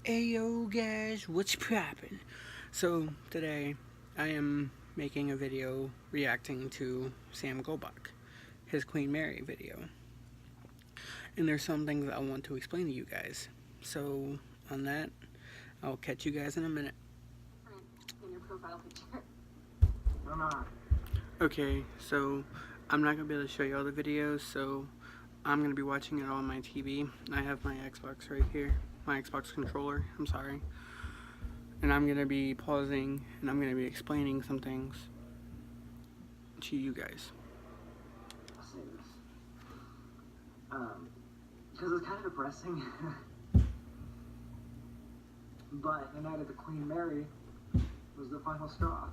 Ayo guys, what's poppin'? So today I am making a video reacting to Sam Golbach, his Queen Mary video. And there's some things I want to explain to you guys. So on that, I'll catch you guys in a minute. In your profile picture. Okay, so I'm not going to be able to show you all the videos, so I'm going to be watching it on my TV. I have my Xbox right here, my Xbox controller, I'm sorry. And I'm going to be pausing and I'm going to be explaining some things to you guys. I'll say this. Because it's kind of depressing. But the night of the Queen Mary was the final straw.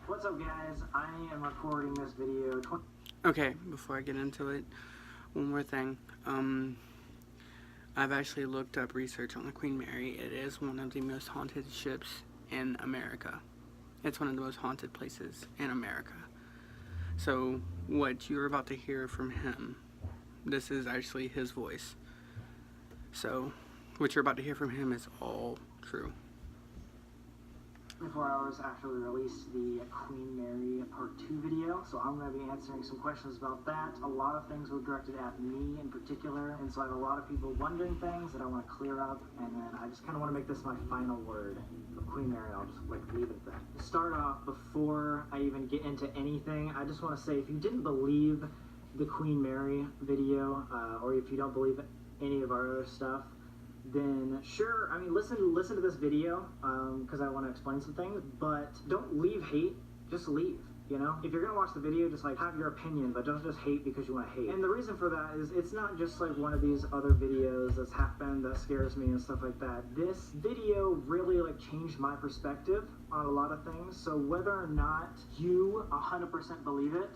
What's up guys, I am recording this video Okay, before I get into it, one more thing. I've actually looked up research on the Queen Mary. It is one of the most haunted ships in America. It's one of the most haunted places in America. So what you're about to hear from him, this is actually his voice. So what you're about to hear from him is all true. 24 hours after we released the Queen Mary Part 2 video, so I'm going to be answering some questions about that. A lot of things were directed at me in particular, and so I have a lot of people wondering things that I want to clear up, and then I just kind of want to make this my final word for Queen Mary. I'll just leave it at that. To start off, before I even get into anything, I just want to say if you didn't believe the Queen Mary video, or if you don't believe any of our other stuff, then sure, I mean, listen to this video, because I want to explain some things, but don't leave hate, just leave, you know? If you're going to watch the video, just like have your opinion, but don't just hate because you want to hate. And the reason for that is it's not just like one of these other videos that's happened that scares me and stuff like that. This video really like changed my perspective on a lot of things, so whether or not you 100% believe it,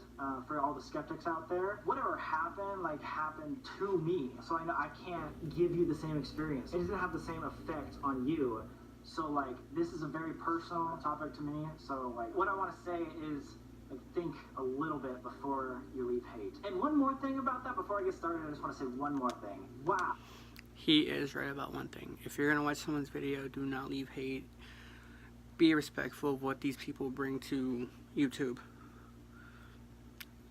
for all the skeptics out there, whatever happened, like happened to me, so I know I can't give you the same experience. It doesn't have the same effect on you. So like, this is a very personal topic to me, so like, what I want to say is, like, think a little bit before you leave hate. And one more thing about that, before I get started, I just want to say one more thing. Wow. He is right about one thing. If you're going to watch someone's video, do not leave hate. Be respectful of what these people bring to YouTube.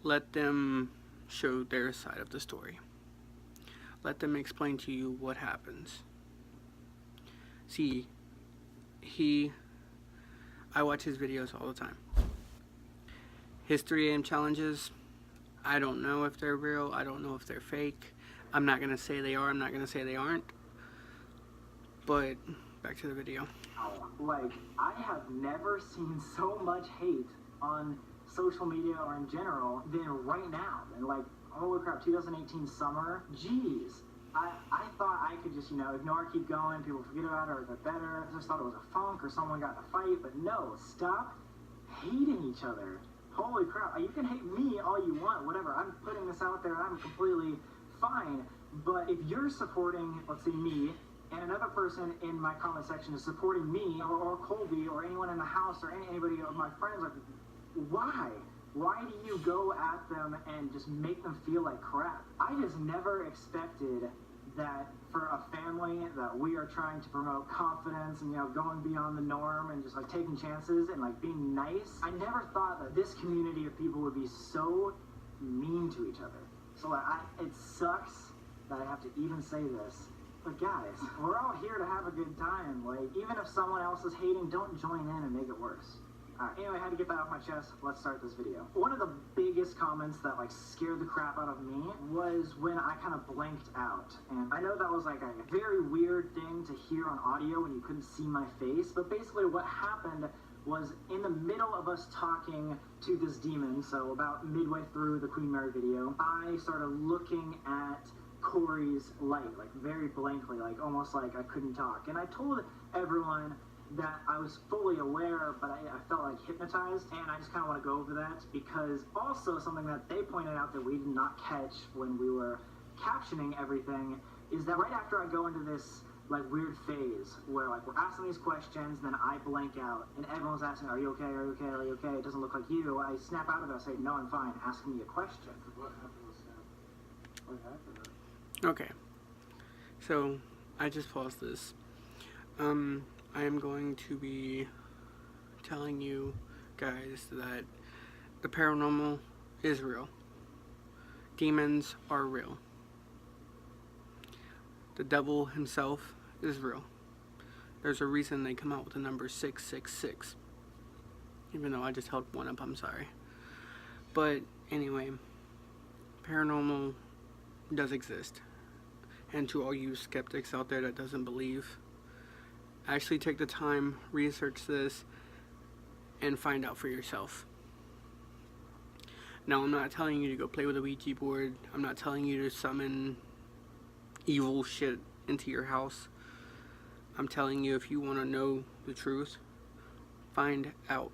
Let them show their side of the story. Let them explain to you what happens. See, I watch his videos all the time. His 3 a.m. challenges, I don't know if they're real, I don't know if they're fake. I'm not going to say they are, I'm not going to say they aren't. But, back to the video. Like, I have never seen so much hate on social media or in general than right now. And like, holy crap, 2018 summer, jeez. I thought I could just, you know, ignore, keep going, people forget about it or get better. I just thought it was a funk or someone got in a fight, but no, stop hating each other. Holy crap, you can hate me all you want, whatever. I'm putting this out there, I'm completely fine. But if you're supporting, let's say me, and another person in my comment section is supporting me, or Colby, or anyone in the house, or anybody of my friends, like, why? Why do you go at them and just make them feel like crap? I just never expected that for a family that we are trying to promote confidence and, you know, going beyond the norm and just like taking chances and like being nice. I never thought that this community of people would be so mean to each other. So like, it sucks that I have to even say this. But guys, we're all here to have a good time. Like, even if someone else is hating, don't join in and make it worse. Anyway, I had to get that off my chest. Let's start this video. One of the biggest comments that like scared the crap out of me was when I kind of blanked out. And I know that was like a very weird thing to hear on audio when you couldn't see my face, but basically what happened was in the middle of us talking to this demon, so about midway through the Queen Mary video, I started looking at Corey's light, like very blankly, like almost like I couldn't talk. And I told everyone that I was fully aware, but I felt like hypnotized, and I just kind of want to go over that because also something that they pointed out that we did not catch when we were captioning everything is that right after I go into this like weird phase where like we're asking these questions, then I blank out, and everyone's asking, "Are you okay? Are you okay? Are you okay?" It doesn't look like you. I snap out of it. I say, "No, I'm fine. Ask me a question." What happened with Sam? Okay. So, I just paused this. I am going to be telling you guys that the paranormal is real. Demons are real. The devil himself is real. There's a reason they come out with the number 666. Even though I just held one up, I'm sorry. But anyway, paranormal does exist. And to all you skeptics out there that doesn't believe, actually take the time, research this, and find out for yourself. Now, I'm not telling you to go play with a Ouija board. I'm not telling you to summon evil shit into your house. I'm telling you, if you want to know the truth, find out.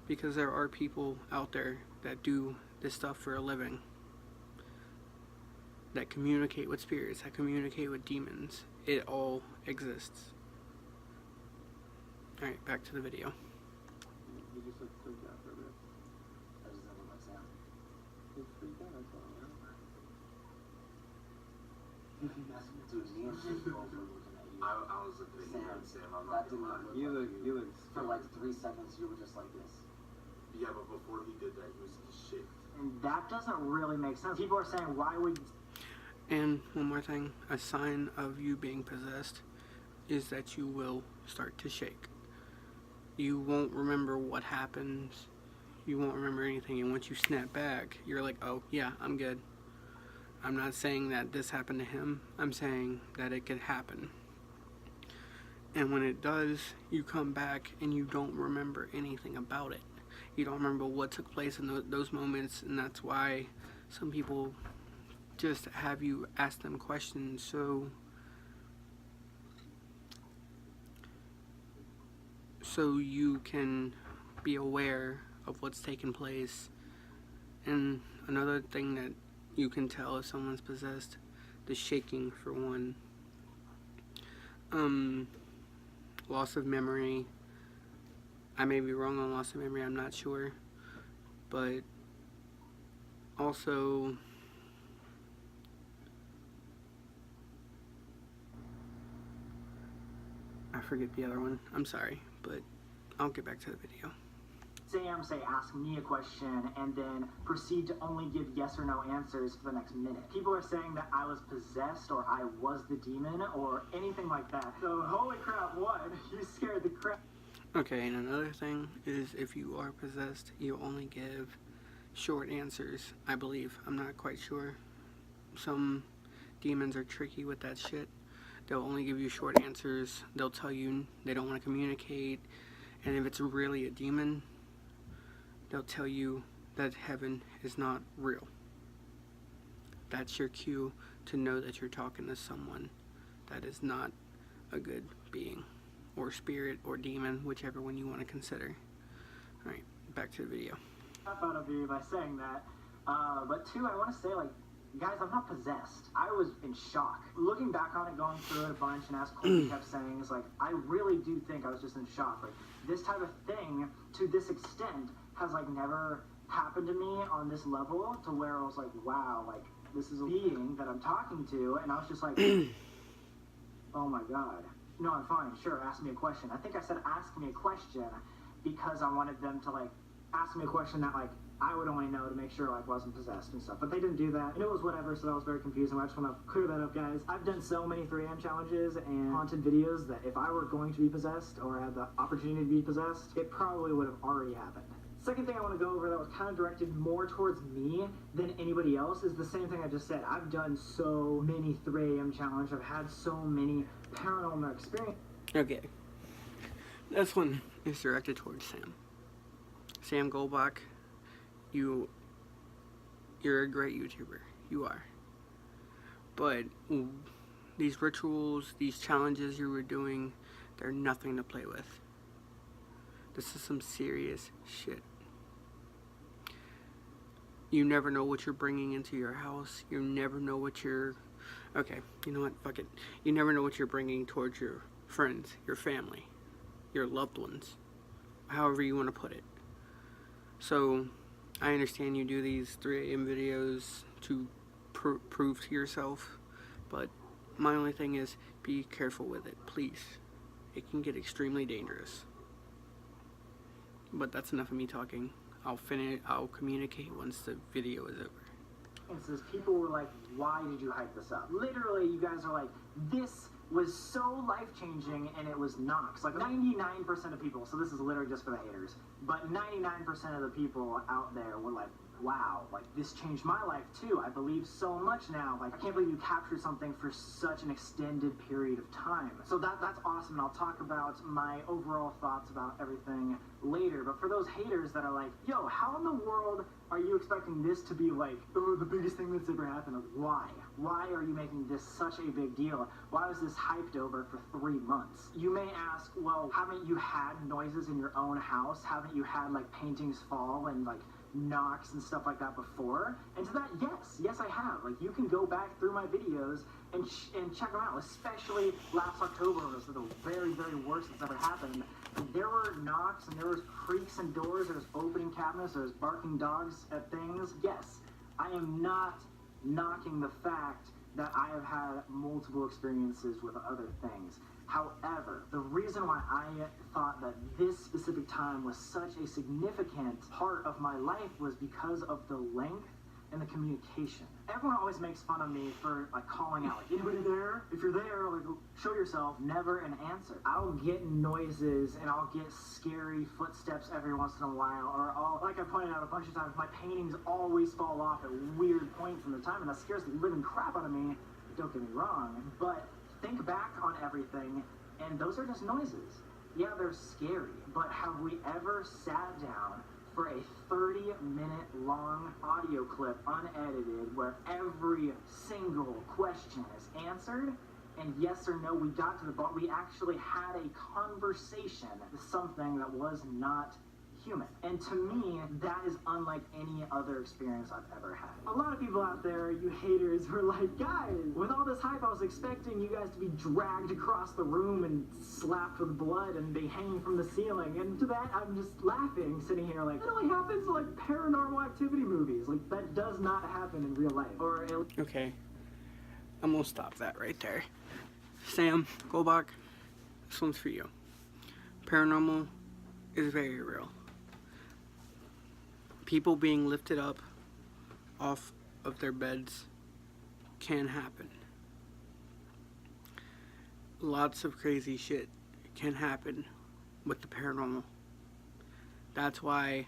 Because there are people out there that do this stuff for a living. That communicate with spirits, that communicate with demons. It all exists. Alright, back to the video. You just look freaked out for a bit. That doesn't look like Sam. He's freaked out, that's all. Dude, me and Sam both were looking at you. I was looking at you and Sam. I'm not That did gonna not lie. look You look For like 3 seconds, you were just like this. Yeah, but before he did that, he was just shaking. And that doesn't really make sense. People are saying, why would... And one more thing, a sign of you being possessed is that you will start to shake. You won't remember what happens. You won't remember anything. And once you snap back, you're like, oh, yeah, I'm good. I'm not saying that this happened to him. I'm saying that it could happen. And when it does, you come back and you don't remember anything about it. You don't remember what took place in those moments. And that's why some people just have you ask them questions so you can be aware of what's taking place. And another thing that you can tell if someone's possessed, the shaking for one, loss of memory. I may be wrong on loss of memory, I'm not sure, but also I forget the other one. I'm sorry, but I'll get back to the video. Sam say, ask me a question, and then proceed to only give yes or no answers for the next minute. People are saying that I was possessed, or I was the demon, or anything like that. So, holy crap, what? You scared the crap. Okay, and another thing is if you are possessed, you only give short answers, I believe. I'm not quite sure. Some demons are tricky with that shit. They'll only give you short answers. They'll tell you they don't want to communicate. And if it's really a demon, they'll tell you that heaven is not real. That's your cue to know that you're talking to someone that is not a good being, or spirit, or demon, whichever one you want to consider. Alright, back to the video. Out of you by saying that. But two, I want to say, like, guys, I'm not possessed. I was in shock. Looking back on it, going through it a bunch, and as Colby kept saying, is like, I really do think I was just in shock. Like, this type of thing, to this extent, has, like, never happened to me on this level, to where I was like, wow, like, this is a being that I'm talking to, and I was just like, oh my god. No, I'm fine, sure, ask me a question. I think I said ask me a question because I wanted them to, like, ask me a question that, like, I would only know to make sure I wasn't possessed and stuff. But they didn't do that, and it was whatever, so that was very confusing. I just want to clear that up, guys. I've done so many 3am challenges and haunted videos that if I were going to be possessed or had the opportunity to be possessed, it probably would have already happened. Second thing I want to go over that was kind of directed more towards me than anybody else is the same thing I just said. I've done so many 3am challenges. I've had so many paranormal experiences. Okay. This one is directed towards Sam. Sam Golbach, you're a great YouTuber. You are. But these rituals, these challenges you were doing, they're nothing to play with. This is some serious shit. You never know what you're bringing into your house. You never know what you're... Okay, you know what? Fuck it. You never know what you're bringing towards your friends, your family, your loved ones. However you want to put it. So, I understand you do these 3am videos to prove to yourself. But my only thing is, be careful with it, please. It can get extremely dangerous. But that's enough of me talking. I'll communicate once the video is over. And says people were like, why did you hype this up? Literally, you guys are like, this was so life-changing, and it was not. 'Cause like 99% of people, so this is literally just for the haters, but 99% of the people out there were like, wow, like this changed my life too. I believe so much now. Like, I can't believe you captured something for such an extended period of time. So that's awesome, and I'll talk about my overall thoughts about everything later. But for those haters that are like, yo, how in the world are you expecting this to be like, oh, the biggest thing that's ever happened? Like, why? Why are you making this such a big deal? Why was this hyped over for 3 months? You may ask, well, haven't you had noises in your own house? Haven't you had like paintings fall and like knocks and stuff like that before? And to that, yes I have. Like, you can go back through my videos and check them out. Especially last October was the very, very worst that's ever happened. There were knocks and there was creaks in doors, there was opening cabinets, there was barking dogs at things. Yes, I am not knocking the fact that I have had multiple experiences with other things. However, the reason why I thought that this specific time was such a significant part of my life was because of the length and the communication. Everyone always makes fun of me for like calling out, like, anybody there? If you're there, like, show yourself. Never an answer. I'll get noises and I'll get scary footsteps every once in a while, or like I pointed out a bunch of times, my paintings always fall off at weird points in the time, and that scares the living crap out of me. Don't get me wrong, but think back on everything, and those are just noises. Yeah, they're scary, but have we ever sat down for a 30-minute long audio clip, unedited, where every single question is answered? And yes or no, we got to the bottom. We actually had a conversation with something that was not human. And to me, that is unlike any other experience I've ever had. A lot of people out there, you haters, were like, guys, with all this hype, I was expecting you guys to be dragged across the room and slapped with blood and be hanging from the ceiling. And to that, I'm just laughing, sitting here like, that only happens in like paranormal activity movies. Like, that does not happen in real life. Or Okay, I'm gonna stop that right there. Sam Golbach, this one's for you. Paranormal is very real. People being lifted up off of their beds can happen. Lots of crazy shit can happen with the paranormal. That's why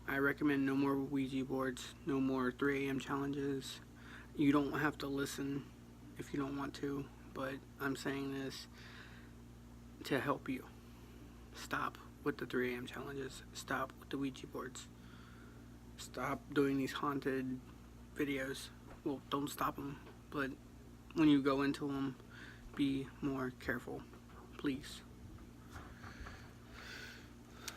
I recommend no more Ouija boards, no more 3 a.m. challenges. You don't have to listen if you don't want to, but I'm saying this to help you. Stop with the 3 a.m. challenges. Stop with the Ouija boards. Stop doing these haunted videos. Well, don't stop them, but when you go into them, be more careful, please.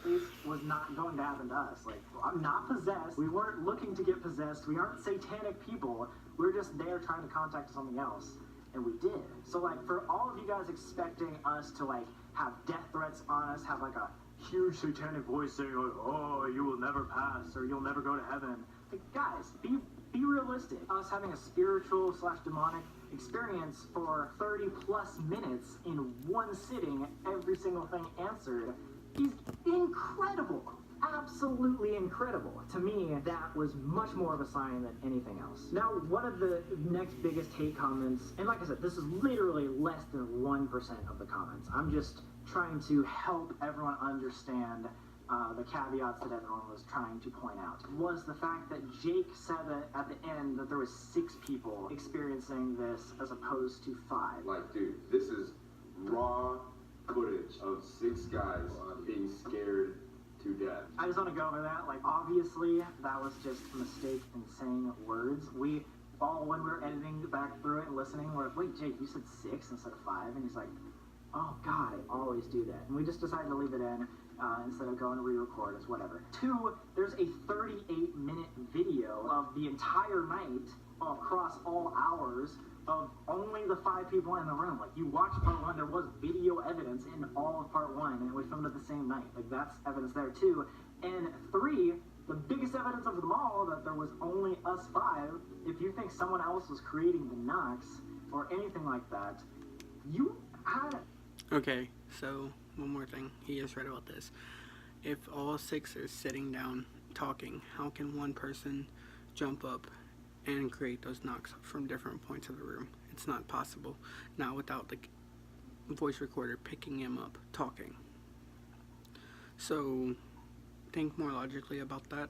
This was not going to happen to us. Like, I'm not possessed. We weren't looking to get possessed. We aren't satanic people. We're just there trying to contact something else, and we did. So, like, for all of you guys expecting us to, like, have death threats on us, have, like, a huge satanic voice saying, like, oh, you will never pass, or you'll never go to heaven. Like, guys, be realistic. Us having a spiritual / demonic experience for 30 plus minutes in one sitting, every single thing answered, is incredible. Absolutely incredible. To me, that was much more of a sign than anything else. Now, one of the next biggest hate comments, and like I said, this is literally less than 1% of the comments. I'm just trying to help everyone understand the caveats that everyone was trying to point out, was the fact that Jake said that at the end that there was 6 people experiencing this as opposed to 5. Like, dude, this is raw footage of 6 guys being scared to death. I just want to go over that. Like, obviously, that was just a mistake in saying words. We all, when we were editing back through it and listening, we're like, wait, Jake, you said 6 instead of 5? And he's like, oh, God, I always do that. And we just decided to leave it in instead of going to re-record. It's whatever. 2, there's a 38-minute video of the entire night across all hours of only the 5 people in the room. Like, you watched part 1, there was video evidence in all of part 1, and we filmed it the same night. Like, that's evidence there too. And 3, the biggest evidence of them all that there was only us 5. If you think someone else was creating the knocks or anything like that, you had. Okay, so one more thing. He is right about this. If all 6 are sitting down talking, how can one person jump up and create those knocks from different points of the room? It's not possible. Not without the voice recorder picking him up talking. So think more logically about that.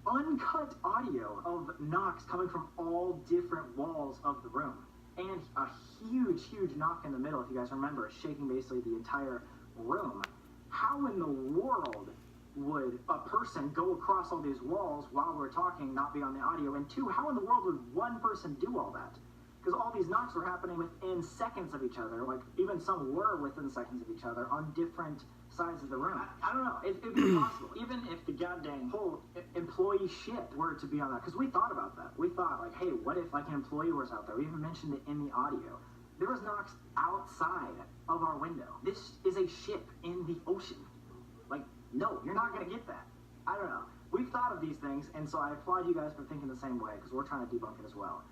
Uncut audio of knocks coming from all different walls of the room. And a huge knock in the middle, if you guys remember, shaking basically the entire room. How in the world would a person go across all these walls while we're talking, not be on the audio? And 2, how in the world would one person do all that? Because all these knocks were happening within seconds of each other. Like, even some were within seconds of each other on different sides of the room. I don't know. It'd be impossible. Even if the goddamn whole employee shit were to be on that. Because we thought about that. We thought, like, hey, what if, like, an employee was out there? We even mentioned it in the audio. There was knocks outside of our window. This is a ship in the ocean. Like, no, you're not going to get that. I don't know. We've thought of these things, and so I applaud you guys for thinking the same way, because we're trying to debunk it as well.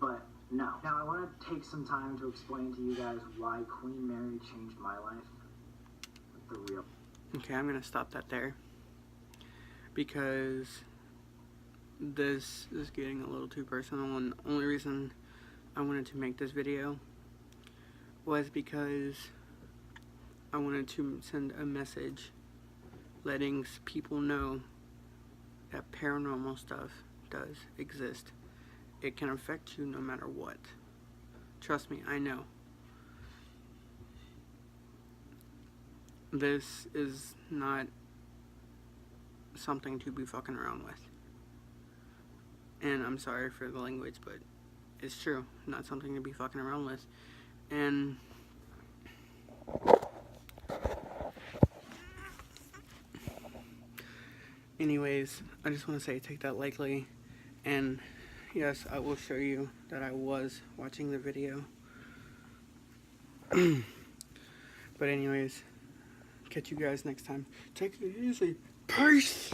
But no. Now, I want to take some time to explain to you guys why Queen Mary changed my life. The real. Okay, I'm gonna stop that there because this is getting a little too personal, and the only reason I wanted to make this video was because I wanted to send a message letting people know that paranormal stuff does exist. It can affect you no matter what. Trust me, I know. This is not something to be fucking around with. And I'm sorry for the language, but it's true. Not something to be fucking around with. And anyways, I just want to say take that lightly. And yes, I will show you that I was watching the video. But anyways, catch you guys next time. Take it easy. Peace!